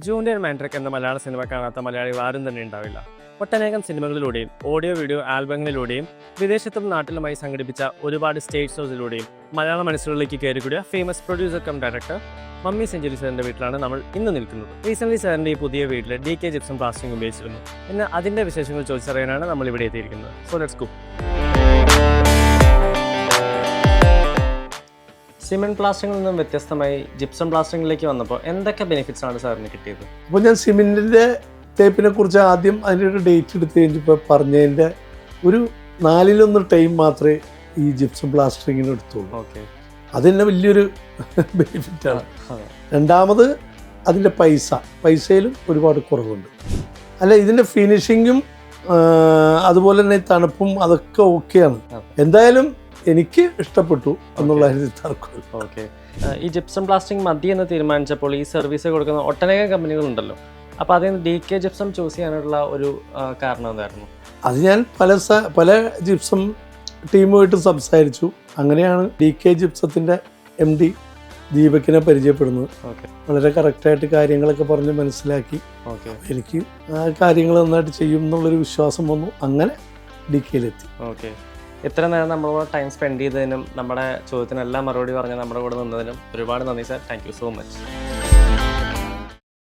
Junior മാൻട്രിക് എന്ന മലയാള cinema കാണാത്ത മലയാളികൾ ആരും തന്നെ ഉണ്ടാവില്ല. ഒട്ടനേകം സിനിമകളിലൂടെയും ഓഡിയോ വീഡിയോ ആൽബങ്ങളിലൂടെയും വിദേശത്തും നാട്ടിലുമായി സംഘടിപ്പിച്ച ഒരുപാട് സ്റ്റേജ് ഷോസിലൂടെയും മലയാള മനസ്സുകളിലേക്ക് കയറിക്കൂടിയ famous producer cum director Mammi Century സാറിന്റെ വീട്ടിലാണ് നമ്മൾ ഇന്ന് നിൽക്കുന്നത്. റീസെന്റ് സാറിന്റെ ഈ പുതിയ വീട്ടിൽ DK ജിപ്സം പ്ലാസ്റ്ററിംഗ് ഉപയോഗിച്ചിരുന്നു. ഇന്ന് അതിന്റെ വിശേഷങ്ങൾ ചോദിച്ചറിയാനാണ് നമ്മൾ ഇവിടെ എത്തിയിരിക്കുന്നത്. So let's go. സിമെന്റ് പ്ലാസ്റ്ററിംഗിൽ നിന്നും വ്യത്യസ്തമായി ജിപ്സം പ്ലാസ്റ്ററിംഗിലേക്ക് വന്നപ്പോൾ എന്തൊക്കെ ബെനിഫിറ്റ്സ് ആണ് സാറിന് കിട്ടിയത്? അപ്പോൾ ഞാൻ സിമെന്റിന്റെ തേപ്പിനെ കുറിച്ച് ആദ്യം അതിൻ്റെ ഒരു ഡേറ്റ് എടുത്ത് കഴിഞ്ഞപ്പോൾ പറഞ്ഞതിൻ്റെ ഒരു 4/1 ടൈം മാത്രമേ ഈ ജിപ്സം പ്ലാസ്റ്ററിങ്ങിന് എടുത്തുള്ളൂ. ഓക്കെ, അതെന്നെ വലിയൊരു ബെനിഫിറ്റാണ്. രണ്ടാമത് അതിൻ്റെ പൈസയിലും ഒരുപാട് കുറവുണ്ട്. അല്ല, ഇതിൻ്റെ ഫിനിഷിങ്ങും അതുപോലെ തന്നെ തണുപ്പും അതൊക്കെ ഓക്കെയാണ്. എന്തായാലും എനിക്ക് ഇഷ്ടപ്പെട്ടു എന്നുള്ള തർക്കം. ഓക്കെ, ഈ ജിപ്സം പ്ലാസ്റ്ററിംഗ് മതി എന്ന് തീരുമാനിച്ചപ്പോൾ ഈ സർവീസ് കൊടുക്കുന്ന ഒട്ടനേകം കമ്പനികളുണ്ടല്ലോ. അപ്പോൾ അതിൽ നിന്ന് DK ജിപ്സം ചൂസ് ചെയ്യാനുള്ള ഒരു കാരണം എന്തായിരുന്നു? അത് ഞാൻ പല ജിപ്സം ടീമുമായിട്ട് സംസാരിച്ചു. അങ്ങനെയാണ് DK ജിപ്സത്തിൻ്റെ MD ദീപകിനെ പരിചയപ്പെടുന്നത്. വളരെ കറക്റ്റായിട്ട് കാര്യങ്ങളൊക്കെ പറഞ്ഞ് മനസ്സിലാക്കി. എനിക്ക് ആ കാര്യങ്ങൾ നന്നായിട്ട് ചെയ്യും എന്നുള്ളൊരു വിശ്വാസം വന്നു. അങ്ങനെ DKയിലെത്തി. ഓക്കെ, ഇത്ര നേരം നമ്മളോട് ടൈം സ്പെൻഡ് ചെയ്തതിനും നമ്മുടെ ചോദ്യത്തിനെല്ലാം മറുപടി പറഞ്ഞ് നമ്മുടെ കൂടെ നിന്നതിനും ഒരുപാട് നന്ദി sir. Thank you so much.